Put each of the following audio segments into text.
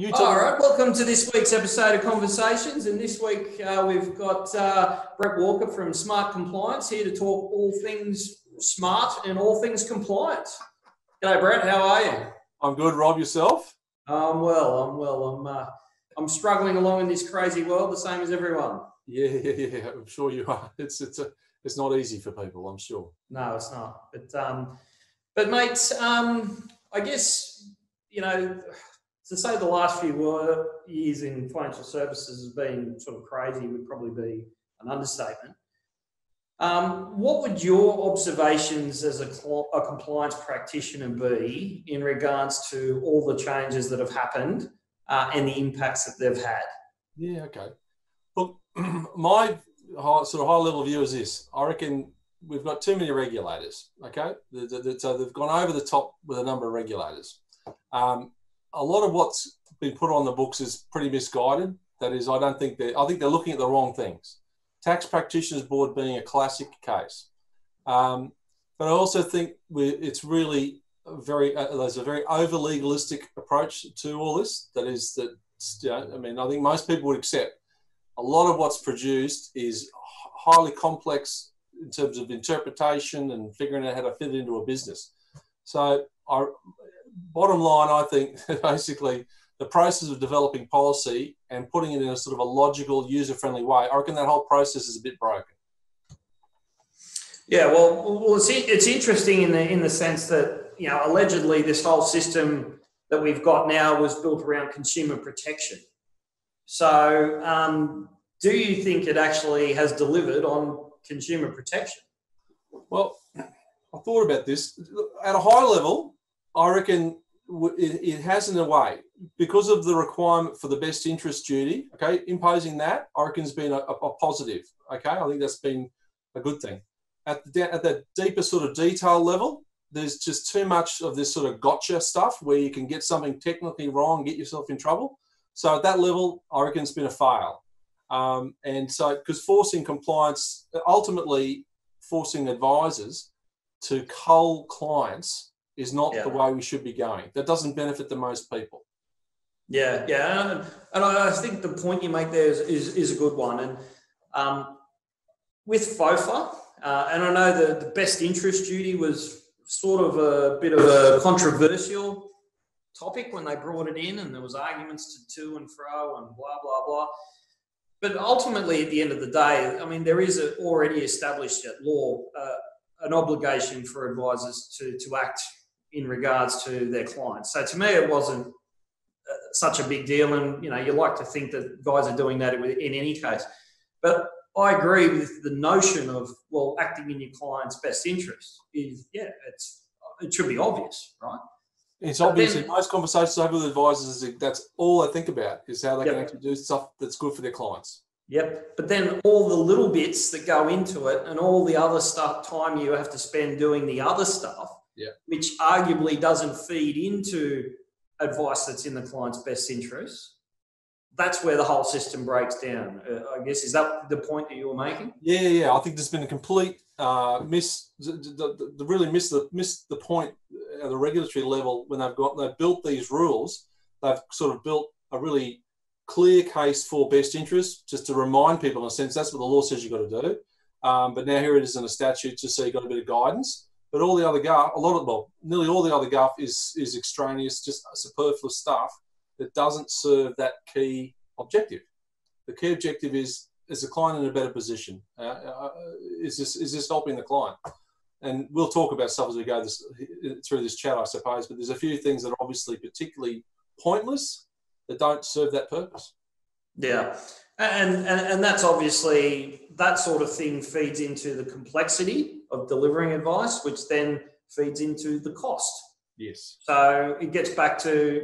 You All right, welcome to this week's episode of Conversations. And this week we've got Brett Walker from Smart Compliance here to talk all things smart and all things compliance. G'day, Brett. How are you? I'm good, Rob. Yourself? I'm well. I'm struggling along in this crazy world, the same as everyone. Yeah. I'm sure you are. It's not easy for people, I'm sure. No, it's not. But mate, I guess to say the last few years in financial services has been sort of crazy would probably be an understatement. What would your observations as a compliance practitioner be in regards to all the changes that have happened and the impacts that they've had? Yeah, okay. Look, my high-level view is this. I reckon we've got too many regulators, okay? So they've gone over the top with a number of regulators. A lot of what's been put on the books is pretty misguided. That is, I think they're looking at the wrong things. Tax Practitioners Board being a classic case. But I also think it's really there's a very over-legalistic approach to all this. That is I think most people would accept a lot of what's produced is highly complex in terms of interpretation and figuring out how to fit it into a business. So bottom line, I think basically the process of developing policy and putting it in a sort of a logical, user-friendly way, I reckon that whole process is a bit broken. Yeah, well, it's interesting in the sense that, allegedly this whole system that we've got now was built around consumer protection. So do you think it actually has delivered on consumer protection? Well, I thought about this. At a high level, I reckon it has in a way, because of the requirement for the best interest duty, okay, imposing that, I reckon has been a positive, okay? I think that's been a good thing. At that deeper sort of detail level, there's just too much of this sort of gotcha stuff where you can get something technically wrong, get yourself in trouble. So at that level, I reckon it's been a fail. And so, because forcing compliance, ultimately forcing advisors to cull clients is not the way we should be going. That doesn't benefit the most people. Yeah. And I think the point you make there is a good one. And with FOFA, and I know the best interest duty was sort of a bit of a controversial topic when they brought it in, and there was arguments to and fro and blah, blah, blah. But ultimately, at the end of the day, I mean, there is already established at law an obligation for advisors to act in regards to their clients. So to me, it wasn't such a big deal. And, you like to think that guys are doing that in any case. But I agree with the notion of, acting in your client's best interest is, it should be obvious, right? It's obvious in most conversations I have with advisors, that's all I think about is how they can actually do stuff that's good for their clients. Yep. But then all the little bits that go into it and all the other stuff, time you have to spend doing the other stuff, which arguably doesn't feed into advice that's in the client's best interest, that's where the whole system breaks down. I guess, is that the point that you were making? Yeah. I think there's been a complete miss the point at the regulatory level when they've built these rules. They've sort of built a really clear case for best interest, just to remind people in a sense that's what the law says you've got to do. But now here it is in a statute, just so you've got a bit of guidance. But all the other nearly all the other guff is extraneous, just superfluous stuff that doesn't serve that key objective. The key objective is the client in a better position? Is this helping the client? And we'll talk about stuff as we go through this chat, I suppose. But there's a few things that are obviously particularly pointless that don't serve that purpose. Yeah, and that's obviously, that sort of thing feeds into the complexity of delivering advice, which then feeds into the cost. Yes. So it gets back to,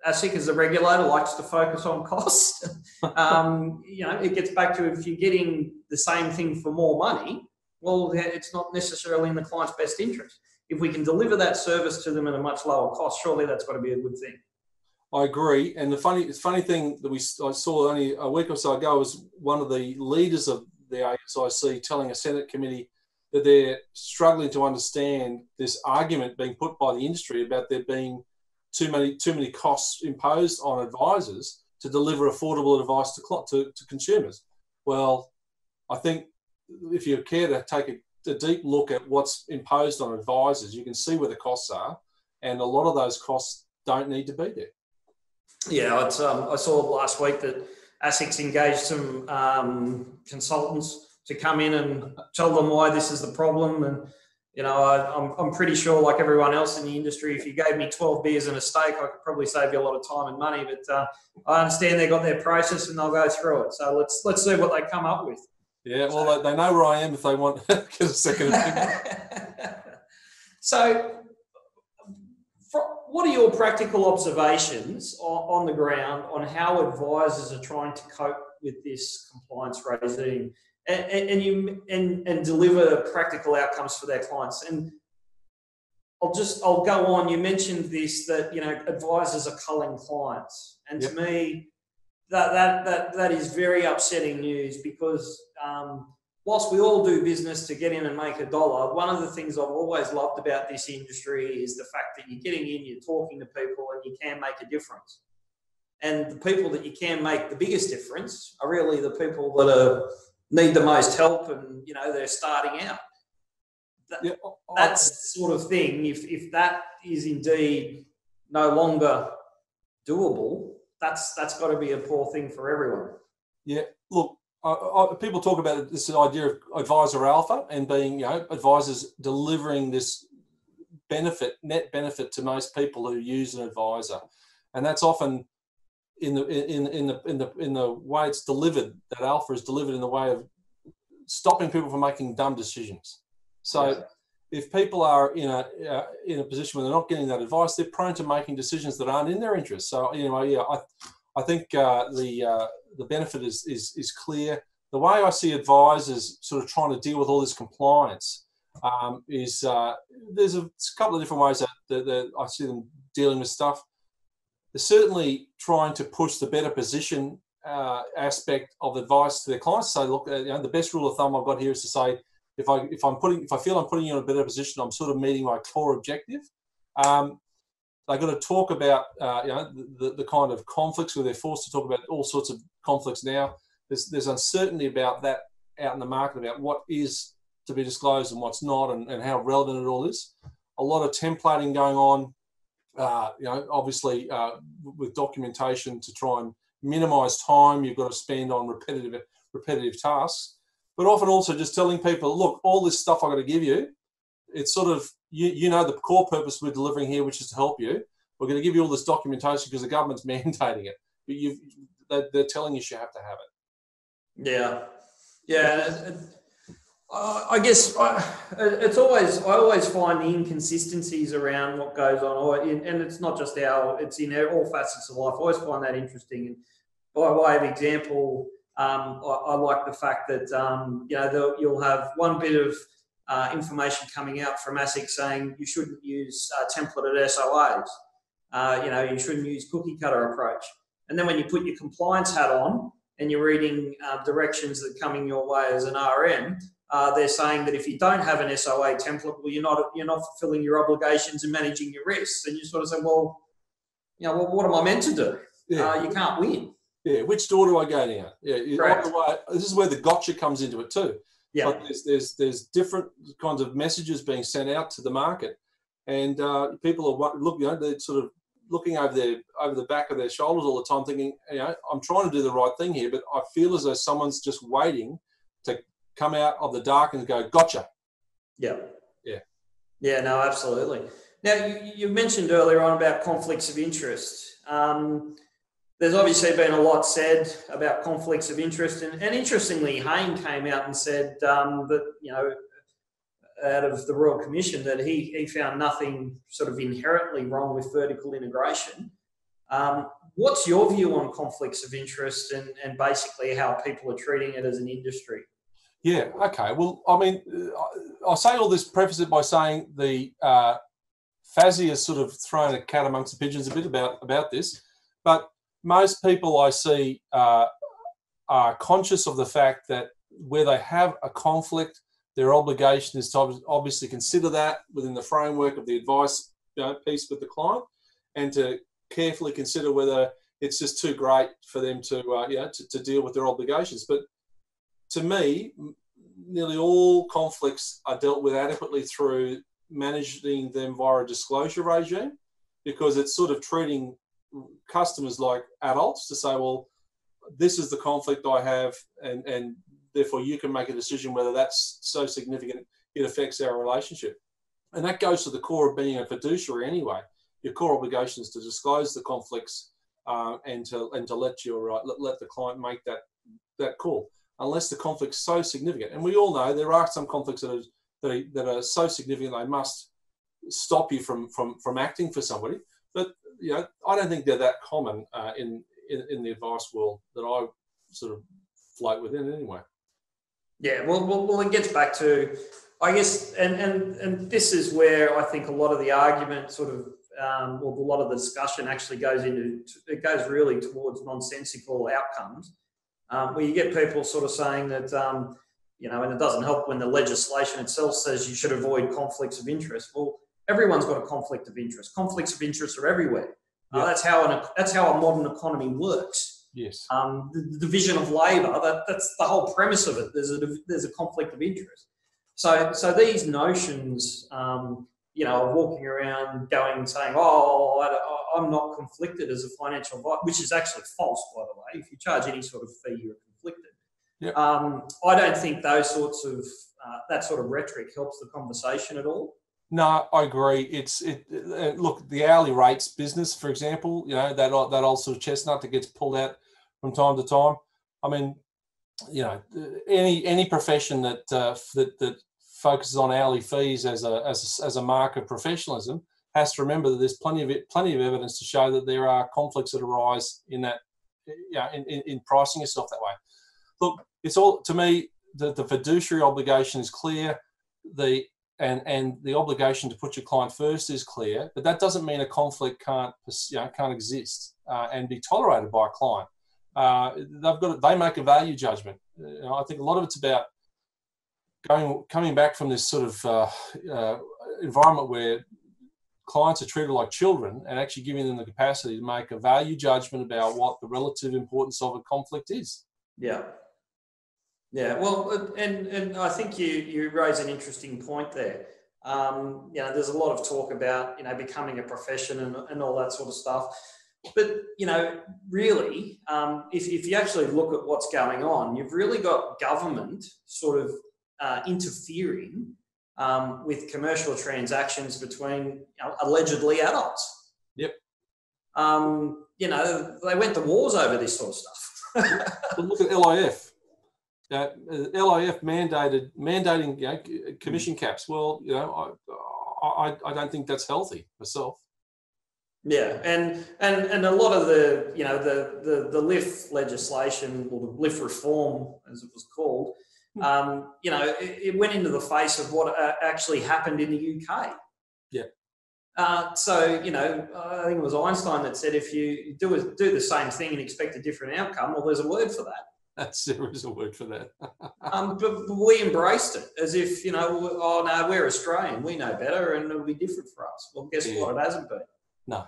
ASIC as a regulator likes to focus on cost. It gets back to, if you're getting the same thing for more money, well, it's not necessarily in the client's best interest. If we can deliver that service to them at a much lower cost, surely that's got to be a good thing. I agree. And the funny thing that I saw only a week or so ago was one of the leaders of the ASIC telling a Senate committee that they're struggling to understand this argument being put by the industry about there being too many costs imposed on advisors to deliver affordable advice to consumers. Well, I think if you care to take a deep look at what's imposed on advisors, you can see where the costs are, and a lot of those costs don't need to be there. Yeah, it's, I saw last week that ASIC's engaged some consultants to come in and tell them why this is the problem. And, you know, I'm pretty sure, like everyone else in the industry, if you gave me 12 beers and a steak, I could probably save you a lot of time and money. But I understand they've got their process and they'll go through it. So let's see what they come up with. Yeah, well, they know where I am if they want to get a second opinion. So what are your practical observations on the ground on how advisors are trying to cope with this compliance regime and deliver practical outcomes for their clients? And I'll go on. You mentioned this, that, you know, advisors are culling clients, and to me, that is very upsetting news, because whilst we all do business to get in and make a dollar, one of the things I've always loved about this industry is the fact that you're getting in, you're talking to people, and you can make a difference. And the people that you can make the biggest difference are really the people that need the most help, and, you know, they're starting out. That's the sort of thing. If that is indeed no longer doable, that's got to be a poor thing for everyone. Yeah, look, people talk about this idea of advisor alpha and being, you know, advisors delivering this net benefit to most people who use an advisor, and that's often in the way it's delivered. That alpha is delivered in the way of stopping people from making dumb decisions. So if people are in a position where they're not getting that advice, they're prone to making decisions that aren't in their interest. So anyway, I think the benefit is clear. The way I see advisors sort of trying to deal with all this compliance is there's a couple of different ways that I see them dealing with stuff. They're certainly trying to push the better position aspect of advice to their clients. So look, you know, the best rule of thumb I've got here is to say, if I feel I'm putting you in a better position, I'm sort of meeting my core objective. They've got to talk about you know, the kind of conflicts where they're forced to talk about all sorts of conflicts now. There's uncertainty about that out in the market, about what is to be disclosed and what's not, and how relevant it all is. A lot of templating going on, you know, obviously with documentation to try and minimise time you've got to spend on repetitive tasks. But often also just telling people, look, all this stuff I've got to give you, it's sort of, you know, the core purpose we're delivering here, which is to help you. We're going to give you all this documentation because the government's mandating it. But they're telling you have to have it. Yeah. I guess I always find the inconsistencies around what goes on, and it's not just it's in all facets of life. I always find that interesting. And by way of example, I like the fact that, you know, you'll have one bit of information coming out from ASIC saying you shouldn't use templated SOAs. You know, you shouldn't use cookie cutter approach. And then when you put your compliance hat on and you're reading directions that are coming your way as an RM, they're saying that if you don't have an SOA template, well, you're not fulfilling your obligations and managing your risks. And you sort of say, well, you know, what am I meant to do? Yeah. You can't win. Yeah, which door do I go down? Yeah, this is where the gotcha comes into it too. Yeah, like there's different kinds of messages being sent out to the market, and people are they're sort of looking over the back of their shoulders all the time, thinking, you know, I'm trying to do the right thing here, but I feel as though someone's just waiting to come out of the dark and go, gotcha. Yeah. No, absolutely. Now you mentioned earlier on about conflicts of interest. There's obviously been a lot said about conflicts of interest, and interestingly, Hayne came out and said that, you know, out of the Royal Commission, that he found nothing sort of inherently wrong with vertical integration. What's your view on conflicts of interest and basically how people are treating it as an industry? Yeah, okay. Well, I mean, I'll say all this, preface it by saying the FASI has sort of thrown a cat amongst the pigeons a bit about this, but most people I see are conscious of the fact that where they have a conflict, their obligation is to obviously consider that within the framework of the advice, you know, piece with the client, and to carefully consider whether it's just too great for them to, to deal with their obligations. But to me, nearly all conflicts are dealt with adequately through managing them via a disclosure regime, because it's sort of treating customers like adults to say, well, this is the conflict I have, and therefore you can make a decision whether that's so significant it affects our relationship. And that goes to the core of being a fiduciary anyway. Your core obligation is to disclose the conflicts and to let the client make that call, unless the conflict's so significant. And we all know there are some conflicts that are so significant they must stop you from acting for somebody. But I don't think they're that common in the advice world that I sort of float within anyway. Yeah, well, it gets back to, I guess, and this is where I think a lot of the argument sort of, a lot of the discussion actually goes really towards nonsensical outcomes, where you get people sort of saying that, and it doesn't help when the legislation itself says you should avoid conflicts of interest. Well, everyone's got a conflict of interest. Conflicts of interest are everywhere. Yep. That's how a modern economy works. Yes. The division of labour, that's the whole premise of it. There's a conflict of interest. So these notions, of walking around saying, I'm not conflicted as a financial advisor, which is actually false, by the way. If you charge any sort of fee, you're conflicted. Yep. I don't think those sorts of that sort of rhetoric helps the conversation at all. No, I agree. Look, the hourly rates business, for example, that old sort of chestnut that gets pulled out from time to time. I mean, any profession that focuses on hourly fees as a mark of professionalism has to remember that there's plenty of evidence to show that there are conflicts that arise in that, in pricing yourself that way. Look, it's all, to me, the fiduciary obligation is clear. And the obligation to put your client first is clear, but that doesn't mean a conflict can't exist and be tolerated by a client. They make a value judgment. I think a lot of it's about coming back from this sort of environment where clients are treated like children and actually giving them the capacity to make a value judgment about what the relative importance of a conflict is. Yeah. Yeah, well, and I think you raise an interesting point there. There's a lot of talk about, becoming a profession and all that sort of stuff. But, really, if you actually look at what's going on, you've really got government sort of interfering with commercial transactions between allegedly adults. Yep. They went to wars over this sort of stuff. But look at LIF. LIF mandating commission caps. Well, I don't think that's healthy myself. Yeah, and a lot of the LIF legislation, or the LIF reform, as it was called, it went into the face of what actually happened in the UK. Yeah. I think it was Einstein that said if you do the same thing and expect a different outcome, well, there's a word for that. There is a word for that. But we embraced it as if, we're Australian, we know better, and it'll be different for us. Well, guess what? It hasn't been. No.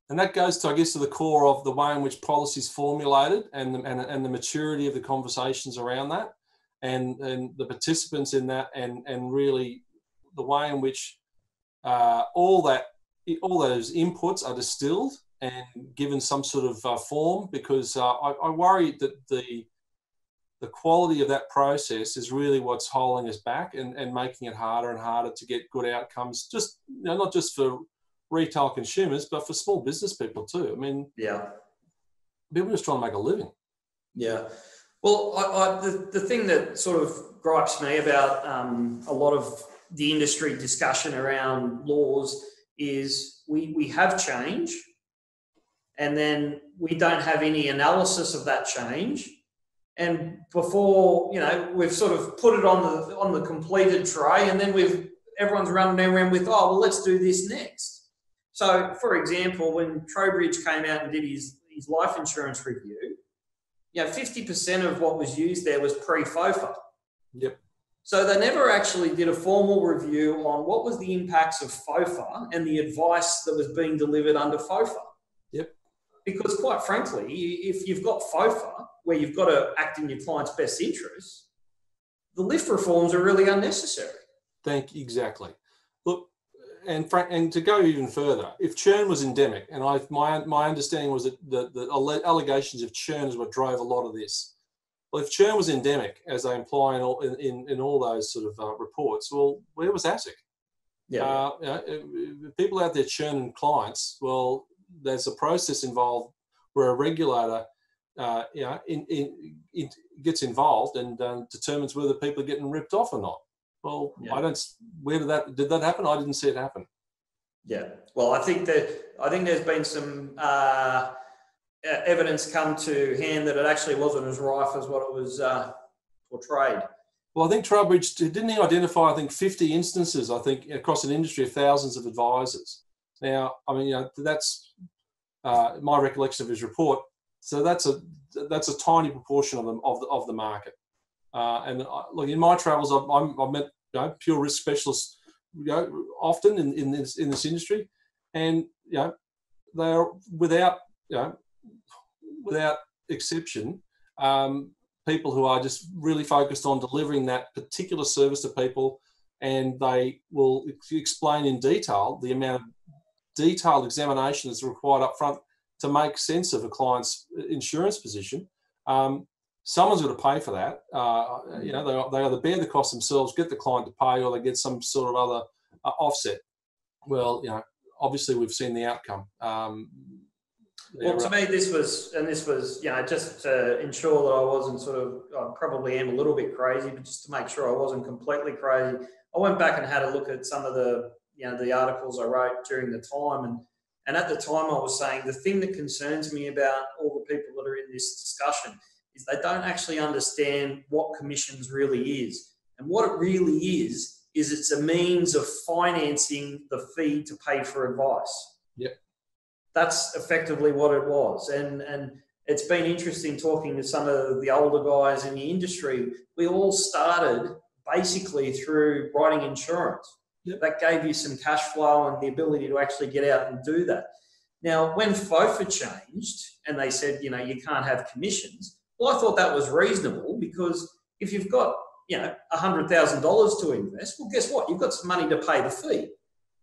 And that goes to, I guess, to the core of the way in which policy is formulated and the maturity of the conversations around that and the participants in that and really the way in which all those inputs are distilled and given some sort of form, because I worry that the quality of that process is really what's holding us back and making it harder and harder to get good outcomes, just not just for retail consumers, but for small business people too. I mean, yeah, people just trying to make a living. Yeah. Well, the thing that sort of gripes me about a lot of the industry discussion around laws is we have change, and then we don't have any analysis of that change. And before, we've sort of put it on the completed tray, and then everyone's running around with, let's do this next. So, for example, when Trowbridge came out and did his life insurance review, 50% of what was used there was pre-FOFA. Yep. So they never actually did a formal review on what was the impacts of FOFA and the advice that was being delivered under FOFA. Yep. Because quite frankly, if you've got FOFA, where you've got to act in your client's best interest, the lift reforms are really unnecessary. Exactly. Look, and to go even further, if churn was endemic, and my understanding was that the allegations of churn is what drove a lot of this. Well, if churn was endemic, as they imply in all those sort of reports, well, where was ASIC? Yeah. People out there churning clients, well, there's a process involved where a regulator, gets involved and determines whether people are getting ripped off or not. Well, yeah. Did that happen? I didn't see it happen. Yeah. Well, I think there's been some evidence come to hand that it actually wasn't as rife as what it was portrayed. Well, I think Trowbridge, didn't he identify, 50 instances, across an industry of thousands of advisors. Now, that's my recollection of his report. So that's a tiny proportion of the market. And look, in my travels, I've met pure risk specialists often in this industry, and they're without exception people who are just really focused on delivering that particular service to people, and they will explain in detail the amount of detailed examination that's required up front to make sense of a client's insurance position. Someone's got to pay for that. They either bear the cost themselves, get the client to pay, or they get some sort of other offset. Well, obviously we've seen the outcome. Well, to me, this was just to ensure that I wasn't I probably am a little bit crazy, but just to make sure I wasn't completely crazy, I went back and had a look at some of the articles I wrote during the time. And at the time I was saying the thing that concerns me about all the people that are in this discussion is they don't actually understand what commissions really is. And what it really is it's a means of financing the fee to pay for advice. Yep. That's effectively what it was. And it's been interesting talking to some of the older guys in the industry. We all started basically through writing insurance. Yep. That gave you some cash flow and the ability to actually get out and do that. Now, when FOFA changed and they said, you can't have commissions, well, I thought that was reasonable, because if you've got, $100,000 to invest, well, guess what? You've got some money to pay the fee.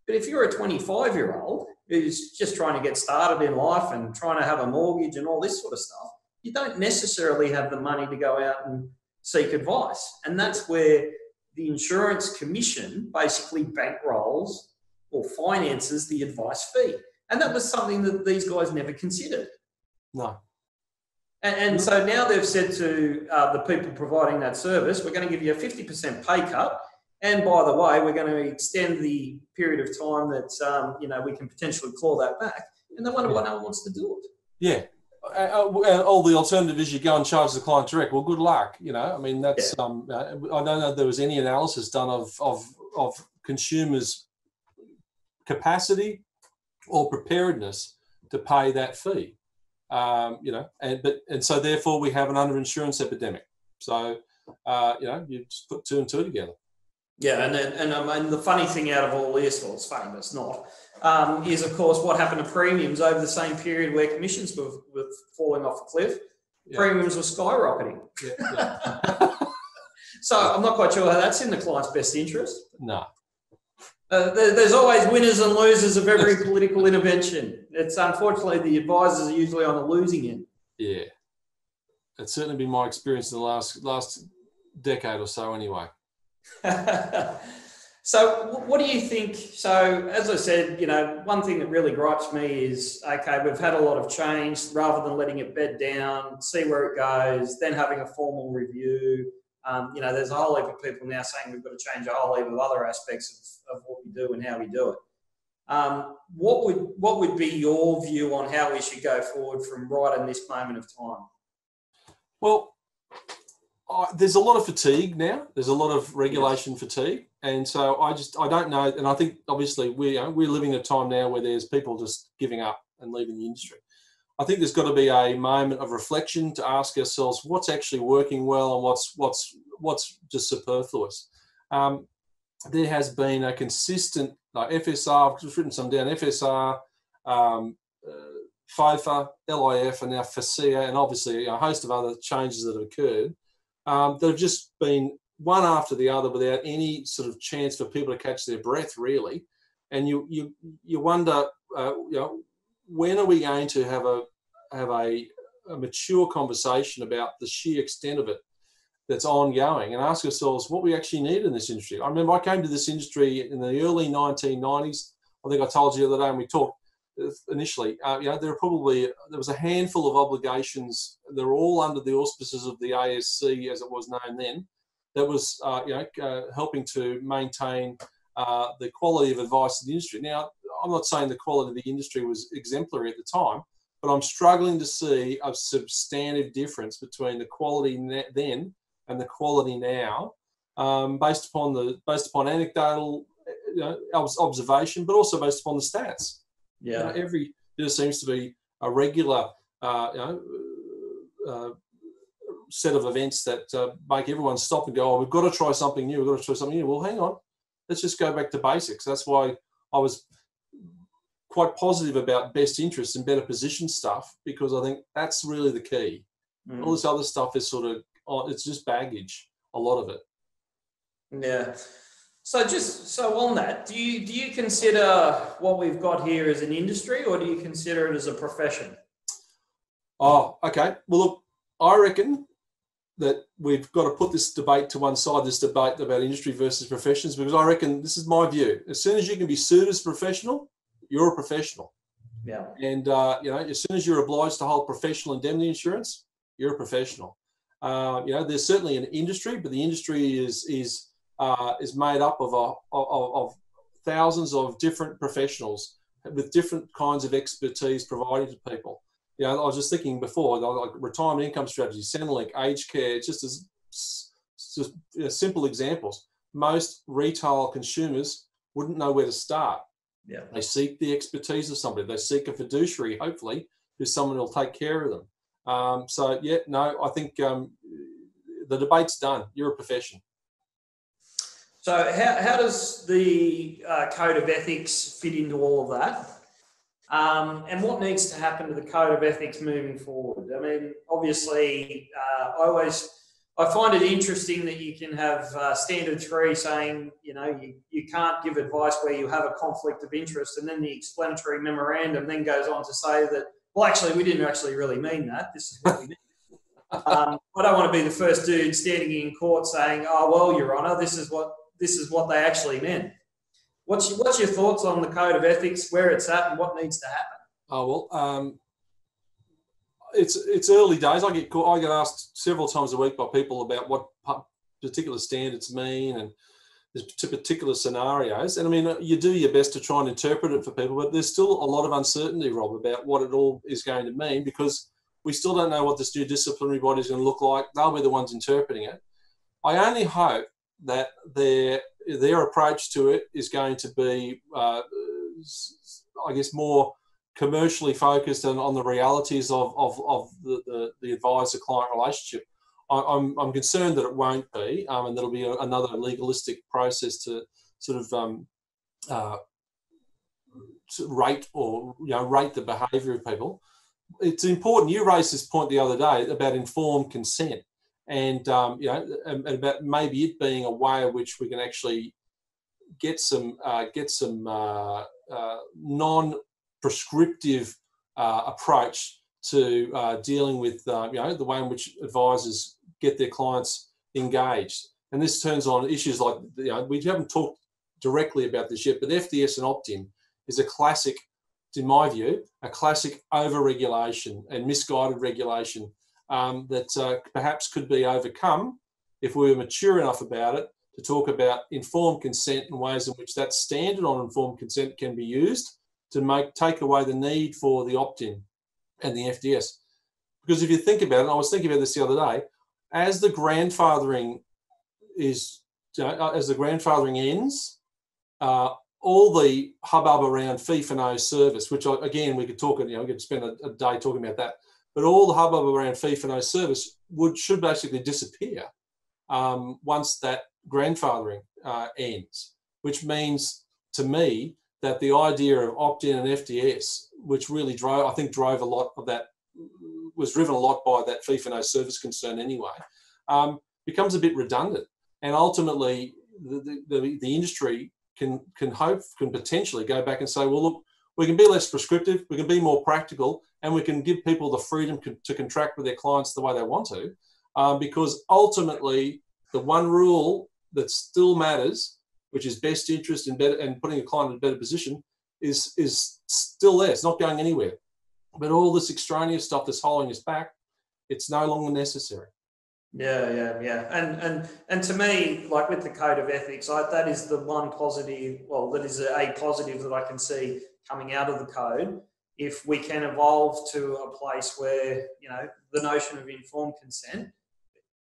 But if you're a 25-year-old who's just trying to get started in life and trying to have a mortgage and all this sort of stuff, you don't necessarily have the money to go out and seek advice. And that's where the insurance commission basically bankrolls or finances the advice fee. And that was something that these guys never considered. No. And so now they've said to the people providing that service, we're going to give you a 50% pay cut. And by the way, we're going to extend the period of time that, we can potentially claw that back. And they wonder why no one wants to do it. Yeah. All the alternative is you go and charge the client direct. Well, good luck. That's. I don't know if there was any analysis done of consumers' capacity or preparedness to pay that fee. And so therefore we have an underinsurance epidemic. So you just put two and two together. Yeah, and the funny thing out of all this, well, it's funny, but it's not, is of course what happened to premiums over the same period where commissions were falling off a cliff. Yeah. Premiums were skyrocketing. Yeah. So I'm not quite sure how that's in the client's best interest. No. There's always winners and losers of every political intervention. It's unfortunately the advisors are usually on the losing end. Yeah, it's certainly been my experience in the last decade or so, anyway. So what do you think? So as I said, one thing that really gripes me is, okay, we've had a lot of change. Rather than letting it bed down, see where it goes, then having a formal review. There's a whole heap of people now saying we've got to change a whole heap of other aspects of what we do and how we do it. What would be your view on how we should go forward from right in this moment of time? Well, there's a lot of fatigue now. There's a lot of regulation fatigue. And so I don't know. And I think obviously we're living in a time now where there's people just giving up and leaving the industry. I think there's got to be a moment of reflection to ask ourselves what's actually working well and what's just superfluous. There has been a consistent FSR. I've just written some down. FSR, FOFA, LIF, and now FASEA, and obviously a host of other changes that have occurred that have just been one after the other without any sort of chance for people to catch their breath, really. And you wonder, when are we going to have a mature conversation about the sheer extent of it that's ongoing, and ask ourselves what we actually need in this industry. I remember I came to this industry in the early 1990s. I think I told you the other day when we talked initially, there was a handful of obligations. They were all under the auspices of the ASC, as it was known then, that was helping to maintain the quality of advice in the industry. Now, I'm not saying the quality of the industry was exemplary at the time, but I'm struggling to see a substantive difference between the quality then and the quality now, based upon anecdotal observation, but also based upon the stats. Yeah, there seems to be a regular set of events that make everyone stop and go, "Oh, we've got to try something new. We've got to try something new." Well, hang on, let's just go back to basics. That's why I was quite positive about best interest and better position stuff, because I think that's really the key. All this other stuff is sort of, it's just baggage, a lot of it. Yeah. So on that, do you consider what we've got here as an industry, or do you consider it as a profession? Oh, okay. Well, look, I reckon that we've got to put this debate to one side, this debate about industry versus professions, because I reckon, this is my view, as soon as you can be sued as a professional, you're a professional. Yeah. And, as soon as you're obliged to hold professional indemnity insurance, you're a professional. There's certainly an industry, but the industry is made up of thousands of different professionals with different kinds of expertise provided to people. I was just thinking before, like retirement income strategy, Centrelink, aged care, just simple examples. Most retail consumers wouldn't know where to start. Yeah. They seek the expertise of somebody. They seek a fiduciary, hopefully, who's someone who'll take care of them. I think the debate's done. You're a profession. So how does the code of ethics fit into all of that? And what needs to happen to the code of ethics moving forward? I mean, obviously, I find it interesting that you can have standard 3 saying, you can't give advice where you have a conflict of interest, and then the explanatory memorandum then goes on to say that, well, actually, we didn't actually really mean that. This is what we meant. I don't want to be the first dude standing in court saying, "Oh, well, Your Honour, this is what they actually meant." What's your thoughts on the code of ethics, where it's at, and what needs to happen? Oh, well, it's early days. I get asked several times a week by people about what particular standards mean and to particular scenarios. And I mean, you do your best to try and interpret it for people, but there's still a lot of uncertainty, Rob, about what it all is going to mean, because we still don't know what this new disciplinary body is going to look like. They'll be the ones interpreting it. I only hope that their approach to it is going to be, more commercially focused and on the realities of the advisor-client relationship. I'm concerned that it won't be, and there'll be another legalistic process to sort of rate the behaviour of people. It's important. You raised this point the other day about informed consent, and and about maybe it being a way in which we can actually get some non-prescriptive approach to dealing with the way in which advisors get their clients engaged. And this turns on issues like, we haven't talked directly about this yet, but FDS and opt-in is a classic, in my view, a classic over-regulation and misguided regulation that perhaps could be overcome if we were mature enough about it to talk about informed consent and ways in which that standard on informed consent can be used to take away the need for the opt-in and the FDS. Because if you think about it, and I was thinking about this the other day, as the grandfathering ends, all the hubbub around fee for no service, which again we could talk, we could spend a day talking about that. But all the hubbub around fee for no service should basically disappear once that grandfathering ends, which means to me that the idea of opt-in and FDS, which really drove a lot of that, was driven a lot by that fee for no service concern anyway, becomes a bit redundant. And ultimately, the industry can potentially go back and say, well, look, we can be less prescriptive, we can be more practical, and we can give people the freedom to contract with their clients the way they want to, because ultimately the one rule that still matters, which is best interest and putting a client in a better position, is still there. It's not going anywhere. But all this extraneous stuff that's holding us back, it's no longer necessary. Yeah. And to me, like with the code of ethics, that is the one positive, that is a positive that I can see coming out of the code. If we can evolve to a place where, the notion of informed consent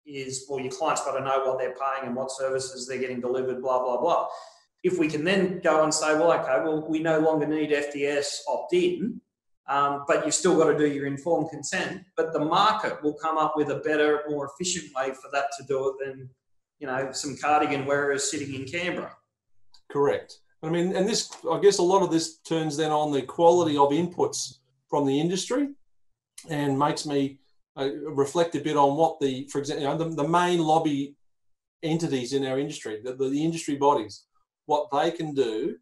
is, your client's got to know what they're paying and what services they're getting delivered, blah, blah, blah. If we can then go and say, we no longer need FDS opt-in, but you've still got to do your informed consent, but the market will come up with a better, more efficient way for that to do it than, some cardigan wearers sitting in Canberra. Correct. I mean, and this, I guess a lot of this turns then on the quality of inputs from the industry and makes me reflect a bit on what for example, the main lobby entities in our industry, the industry bodies, what they can do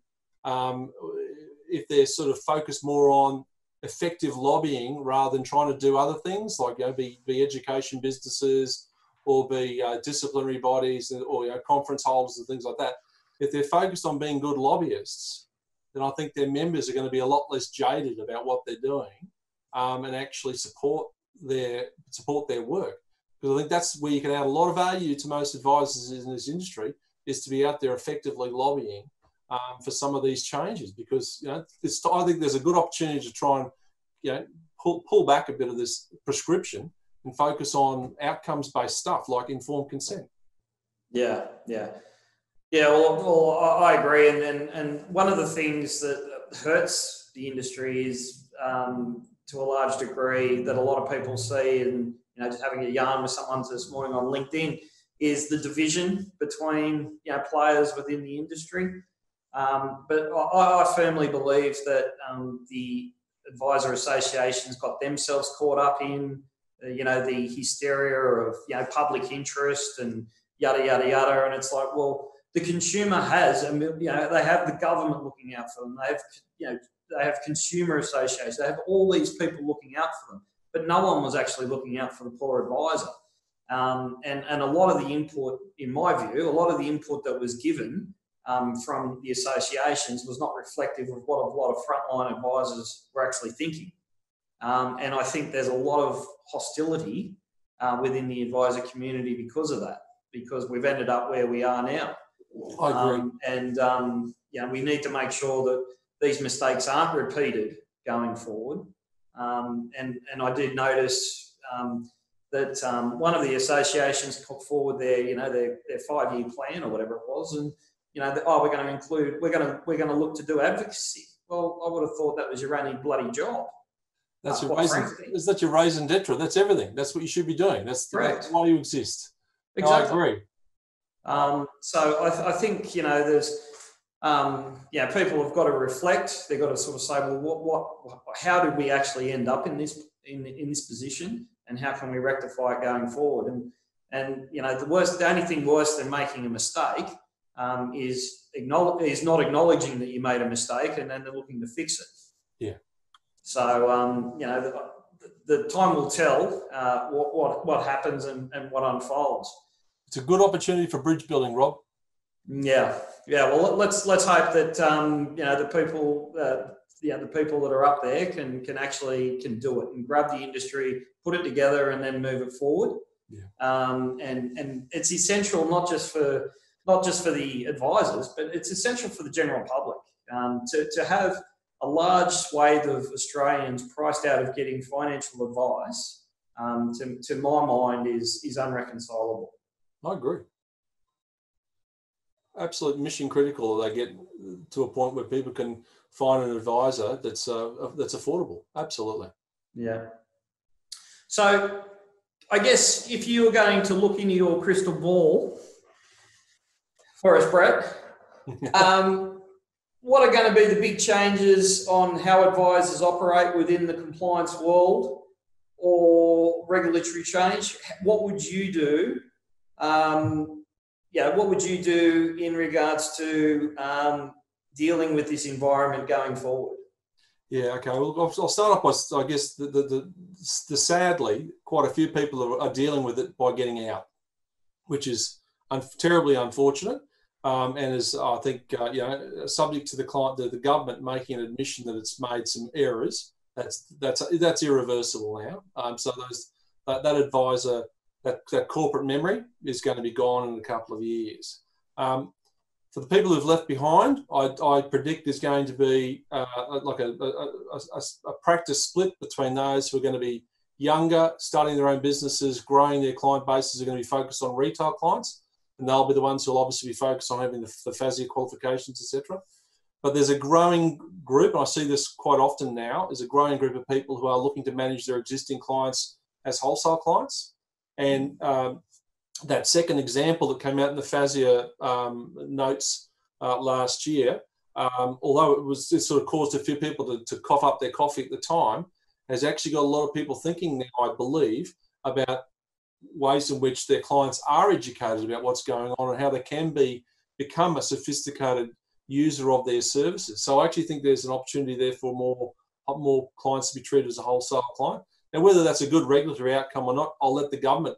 if they're sort of focused more on effective lobbying rather than trying to do other things like be education businesses or be disciplinary bodies or conference holders and things like that. If they're focused on being good lobbyists, then I think their members are going to be a lot less jaded about what they're doing and actually support their work. Because I think that's where you can add a lot of value to most advisors in this industry, is to be out there effectively lobbying for some of these changes. Because I think there's a good opportunity to try and pull back a bit of this prescription and focus on outcomes-based stuff like informed consent. Yeah. Well, I agree, and one of the things that hurts the industry is, to a large degree, that a lot of people see, and just having a yarn with someone this morning on LinkedIn, is the division between players within the industry. But I firmly believe that the advisor associations got themselves caught up in the hysteria of public interest and yada yada yada, and it's like, well, the consumer has, they have the government looking out for them. They have consumer associations. They have all these people looking out for them, but no one was actually looking out for the poor advisor. And a lot of the input, in my view, a lot of the input that was given from the associations was not reflective of what a lot of frontline advisors were actually thinking. And I think there's a lot of hostility within the advisor community because of that, because we've ended up where we are now. I agree. We need to make sure that these mistakes aren't repeated going forward. And I did notice that one of the associations put forward their 5-year plan or whatever it was, and we're going to look to do advocacy. Well, I would have thought that was your only bloody job. That's your raison d'etre. That's everything. That's what you should be doing. That's why you exist. Exactly. I agree. So I think there's people have got to reflect. They've got to sort of say, well, how did we actually end up in this position, and how can we rectify it going forward? And the only thing worse than making a mistake is not acknowledging that you made a mistake and then they're looking to fix it. Yeah. So the time will tell what happens and what unfolds. It's a good opportunity for bridge building, Rob. Yeah. Well, let's hope that the people that are up there can do it and grab the industry, put it together, and then move it forward. Yeah. And it's essential not just for the advisors, but it's essential for the general public to have a large swathe of Australians priced out of getting financial advice. To my mind, is unreconcilable. I agree. absolute mission critical that they get to a point where people can find an advisor that's affordable. Absolutely. Yeah. So I guess if you were going to look into your crystal ball for us, Brett, what are going to be the big changes on how advisors operate within the compliance world or regulatory change? What would you do? What would you do in regards to dealing with this environment going forward? Yeah, okay. Well, I'll start off by, I guess, the sadly, quite a few people are dealing with it by getting out, which is terribly unfortunate, and is, I think, subject to the government making an admission that it's made some errors. That's irreversible now. So that advisor, that corporate memory is going to be gone in a couple of years. For the people who've left behind, I predict there's going to be like a practice split between those who are going to be younger, starting their own businesses, growing their client bases, are going to be focused on retail clients, and they'll be the ones who will obviously be focused on having the FASIA qualifications, etc. But there's a growing group, and I see this quite often now, is a growing group of people who are looking to manage their existing clients as wholesale clients. And that second example that came out in the FASIA notes last year, although it sort of caused a few people to cough up their coffee at the time, has actually got a lot of people thinking now, I believe, about ways in which their clients are educated about what's going on and how they can become a sophisticated user of their services. So I actually think there's an opportunity there for more clients to be treated as a wholesale client. Now, whether that's a good regulatory outcome or not, I'll let the government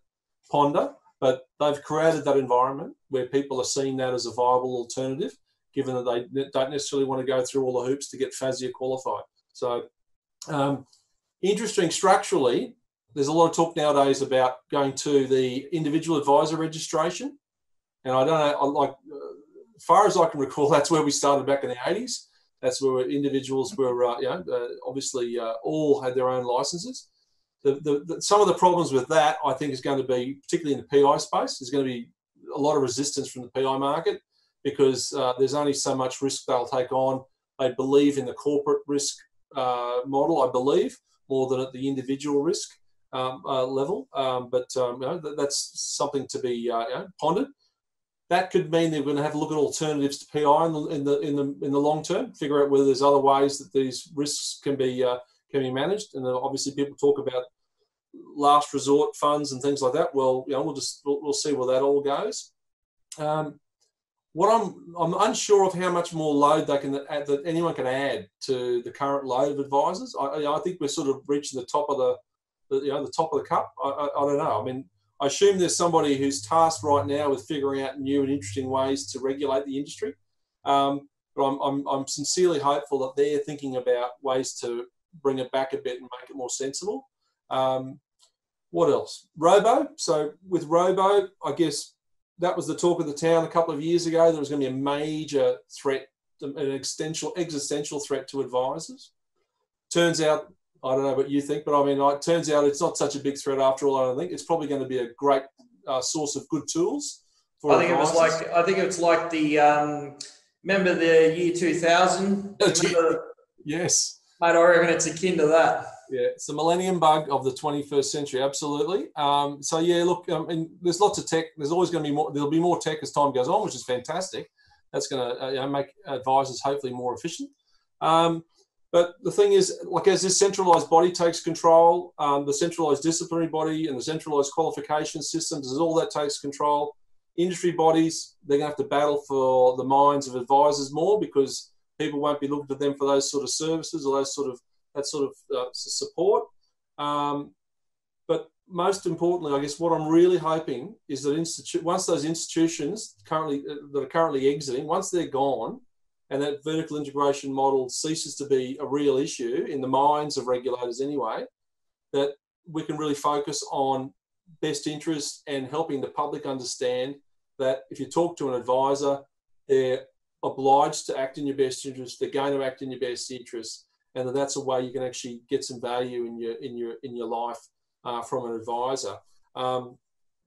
ponder. But they've created that environment where people are seeing that as a viable alternative, given that they don't necessarily want to go through all the hoops to get FASIA qualified. So interesting structurally, there's a lot of talk nowadays about going to the individual advisor registration. And I don't know, as far as I can recall, that's where we started back in the 80s. That's where individuals were, obviously all had their own licenses. Some of the problems with that, I think, is going to be, particularly in the PI space, there's going to be a lot of resistance from the PI market because there's only so much risk they'll take on. They believe in the corporate risk model, I believe, more than at the individual risk level. That's something to be pondered. That could mean they're going to have to look at alternatives to PI in the long term, figure out whether there's other ways that these risks can be managed. And obviously, people talk about last resort funds and things like that. Well, we'll see where that all goes. What I'm unsure of how much more load that anyone can add to the current load of advisors. I think we're sort of reaching the top of the top of the cup. I don't know. I mean, I assume there's somebody who's tasked right now with figuring out new and interesting ways to regulate the industry. But I'm sincerely hopeful that they're thinking about ways to bring it back a bit and make it more sensible. What else? Robo. So with Robo, I guess that was the talk of the town a couple of years ago. There was going to be a major threat, an existential threat to advisors. Turns out, I don't know what you think, but I mean, it turns out it's not such a big threat after all. I don't think it's probably going to be a great source of good tools for advisors. I think it was like the remember the year 2000. Yes. Mate, I reckon it's akin to that. Yeah, it's the millennium bug of the 21st century, absolutely. So yeah, look, there's lots of tech. There's always going to be more. There'll be more tech as time goes on, which is fantastic. That's going to make advisors hopefully more efficient. But the thing is, like as this centralised body takes control, the centralised disciplinary body and the centralised qualification systems, as all that takes control, industry bodies, they're going to have to battle for the minds of advisors more because people won't be looking to them for those sort of services or that sort of support. But most importantly, I guess what I'm really hoping is that once those institutions that are currently exiting, once they're gone, and that vertical integration model ceases to be a real issue in the minds of regulators anyway, that we can really focus on best interest and helping the public understand that if you talk to an advisor, they're obliged to act in your best interest, they're going to act in your best interest, and that's a way you can actually get some value in your life from an advisor.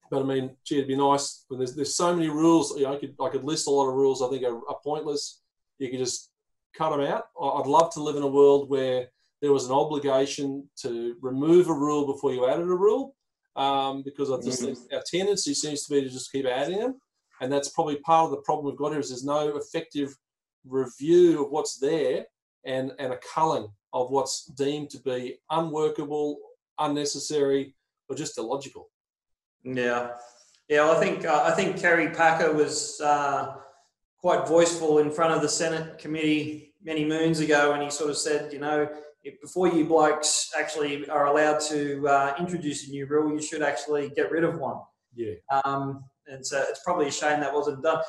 But I mean, gee, it'd be nice when there's so many rules. You know, I could list a lot of rules I think are pointless. You could just cut them out. I'd love to live in a world where there was an obligation to remove a rule before you added a rule, because I just think our tendency seems to be to just keep adding them, and that's probably part of the problem we've got here. Is there's no effective review of what's there and a culling of what's deemed to be unworkable, unnecessary, or just illogical. Yeah. I think Kerry Packer was quite voiceful in front of the Senate committee many moons ago, and he sort of said, you know, before you blokes actually are allowed to introduce a new rule, you should actually get rid of one. Yeah. And so it's probably a shame that wasn't done.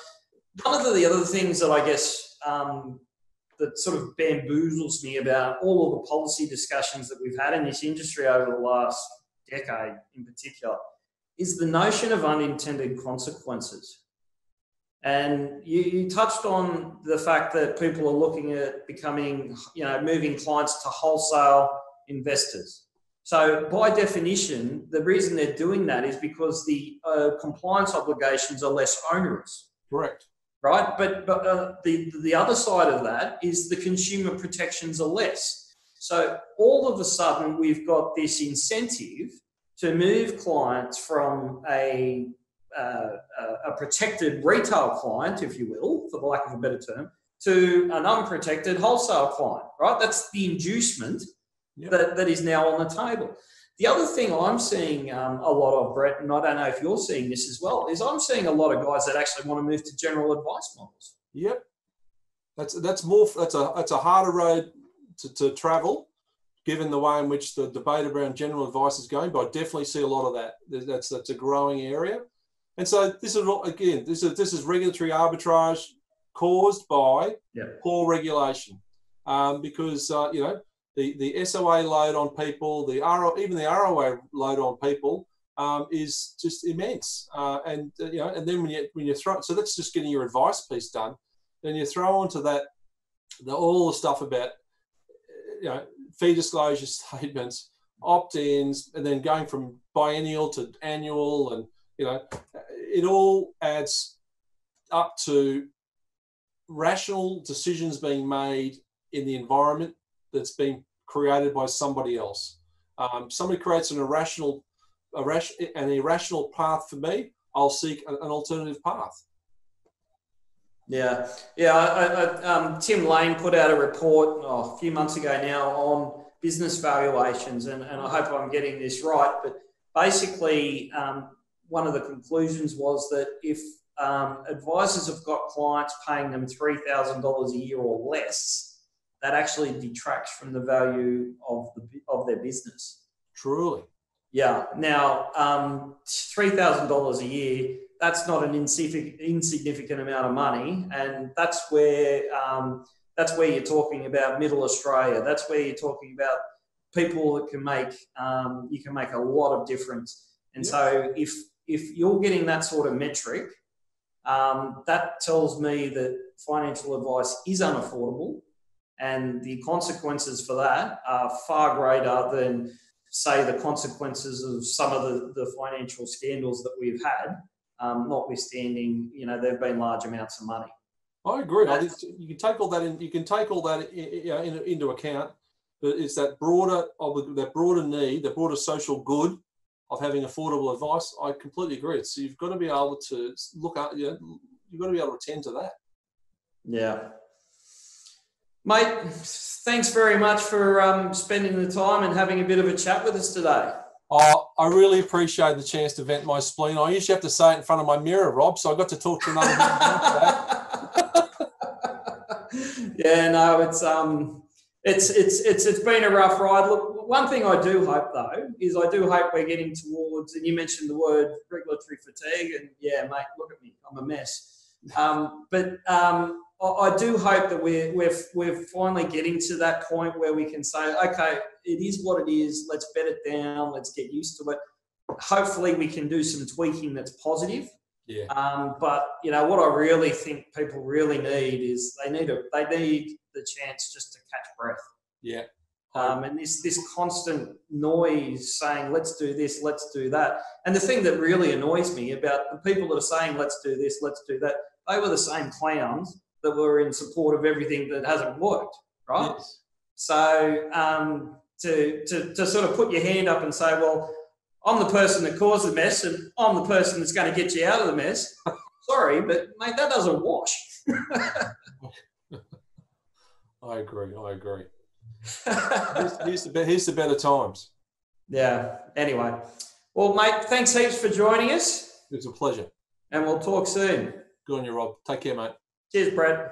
One of the other things that I guess that sort of bamboozles me about all of the policy discussions that we've had in this industry over the last decade in particular is the notion of unintended consequences. And you touched on the fact that people are looking at becoming, you know, moving clients to wholesale investors. So by definition, the reason they're doing that is because the compliance obligations are less onerous. Correct. Right? But the other side of that is the consumer protections are less. So all of a sudden, we've got this incentive to move clients from a protected retail client, if you will, for the lack of a better term, to an unprotected wholesale client, right? That's the inducement that is now on the table. The other thing I'm seeing a lot of, Brett, and I don't know if you're seeing this as well, is I'm seeing a lot of guys that actually want to move to general advice models. Yep. That's a harder road to travel, given the way in which the debate around general advice is going. But I definitely see a lot of that. That's a growing area. And so this is regulatory arbitrage caused by poor regulation, because you know, the SOA load on people, even the ROA load on people is just immense. And you know, and then when you throw, so that's just getting your advice piece done. Then you throw onto that all the stuff about, you know, fee disclosure statements, opt-ins, and then going from biennial to annual, and you know, it all adds up to rational decisions being made in the environment that's been created by somebody else. Somebody creates an irrational path for me, I'll seek an alternative path. Yeah. Tim Lane put out a report a few months ago now on business valuations, and I hope I'm getting this right, but basically one of the conclusions was that if advisors have got clients paying them $3,000 a year or less, that actually detracts from the value of their business. Truly. Yeah. Now, $3,000 a year, that's not an insignificant amount of money, and that's where you're talking about Middle Australia. That's where you're talking about people that can make you can make a lot of difference. And so if you're getting that sort of metric, that tells me that financial advice is unaffordable, and the consequences for that are far greater than, say, the consequences of some of the financial scandals that we've had, notwithstanding, you know, there've been large amounts of money. I agree. I think you can take all that into account, but it's that broader need, the broader social good of having affordable advice. I completely agree. So you've got to be able to look at, you've got to be able to attend to that. Yeah. Mate, thanks very much for spending the time and having a bit of a chat with us today. I really appreciate the chance to vent my spleen. I usually have to say it in front of my mirror, Rob, so I got to talk to another man about that. Yeah, no, it's been a rough ride. Look, one thing I do hope though is I do hope we're getting towards, and you mentioned the word regulatory fatigue, and yeah, mate, look at me, I'm a mess. But I do hope that we're finally getting to that point where we can say, okay, it is what it is. Let's bed it down. Let's get used to it. Hopefully, we can do some tweaking that's positive. Yeah. But you know what I really think people really need is they need the chance just to catch breath. Yeah, And this constant noise saying, let's do this, let's do that. And the thing that really annoys me about the people that are saying, let's do this, let's do that, they were the same clowns that were in support of everything that hasn't worked, right? Yes. So to sort of put your hand up and say, well, I'm the person that caused the mess and I'm the person that's going to get you out of the mess. Sorry, but mate, that doesn't wash. I agree. Here's the better times. Yeah. Anyway, well, mate, thanks heaps for joining us. It's a pleasure. And we'll talk soon. Good on you, Rob. Take care, mate. Cheers, Brad.